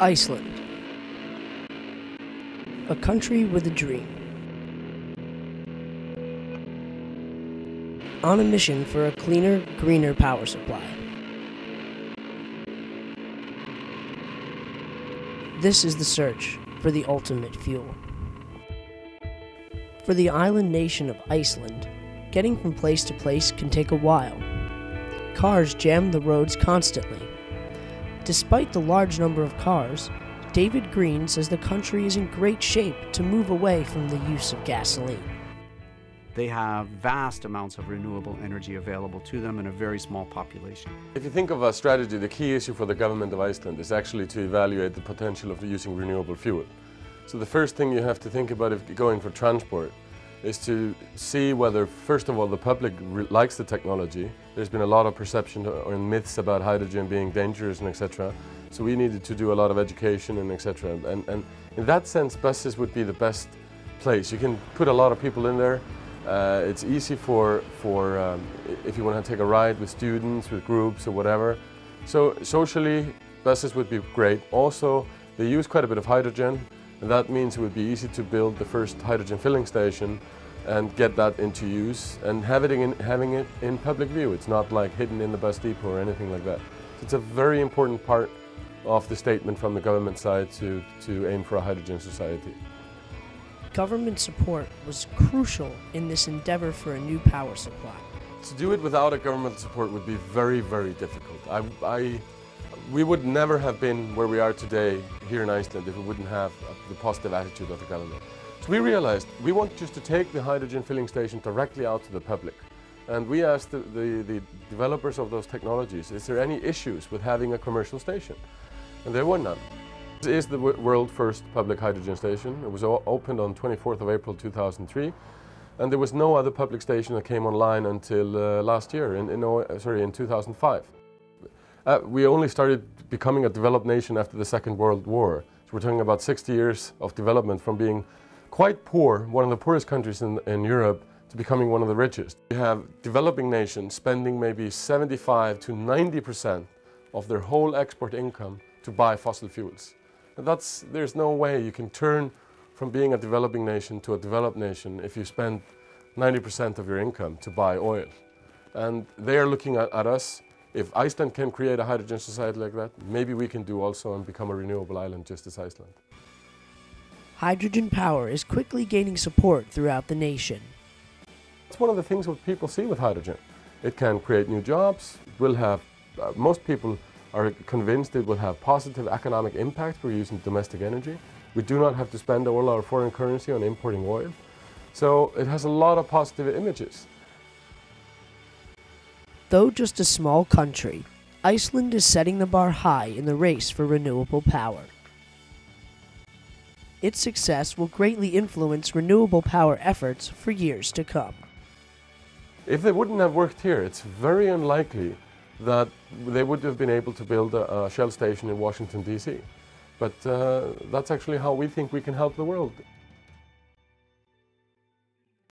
Iceland, a country with a dream. On a mission for a cleaner, greener power supply. This is the search for the ultimate fuel. For the island nation of Iceland, getting from place to place can take a while. Cars jam the roads constantly. Despite the large number of cars, David Green says the country is in great shape to move away from the use of gasoline. They have vast amounts of renewable energy available to them in a very small population. If you think of a strategy, the key issue for the government of Iceland is actually to evaluate the potential of using renewable fuel. So the first thing you have to think about if going for transport is to see whether, first of all, the public likes the technology. There's been a lot of perception or myths about hydrogen being dangerous and etc. So we needed to do a lot of education and etc. And in that sense, buses would be the best place. You can put a lot of people in there. It's easy for if you want to take a ride with students, with groups or whatever. So socially, buses would be great. Also, they use quite a bit of hydrogen, and that means it would be easy to build the first hydrogen filling station and get that into use and having it in public view. It's not like hidden in the bus depot or anything like that. It's a very important part of the statement from the government side to aim for a hydrogen society. Government support was crucial in this endeavor for a new power supply. To do it without a government support would be very, very difficult. We would never have been where we are today here in Iceland if we wouldn't have the positive attitude of the government. So we realized we want just to take the hydrogen filling station directly out to the public. And we asked the developers of those technologies, is there any issues with having a commercial station? And there were none. This is the world's first public hydrogen station. It was opened on 24th of April 2003, and there was no other public station that came online until last year, in 2005. We only started becoming a developed nation after the Second World War. So we're talking about 60 years of development from being quite poor, one of the poorest countries in Europe, to becoming one of the richest. We have developing nations spending maybe 75 to 90% of their whole export income to buy fossil fuels. There's no way you can turn from being a developing nation to a developed nation if you spend 90% of your income to buy oil. And they are looking at us. If Iceland can create a hydrogen society like that, maybe we can do also and become a renewable island just as Iceland. Hydrogen power is quickly gaining support throughout the nation. It's one of the things what people see with hydrogen. It can create new jobs. Most people are convinced it will have positive economic impact for using domestic energy. We do not have to spend all our foreign currency on importing oil. So it has a lot of positive images. Though just a small country, Iceland is setting the bar high in the race for renewable power. Its success will greatly influence renewable power efforts for years to come. If they wouldn't have worked here, it's very unlikely that they would have been able to build a Shell station in Washington, D.C. But that's actually how we think we can help the world.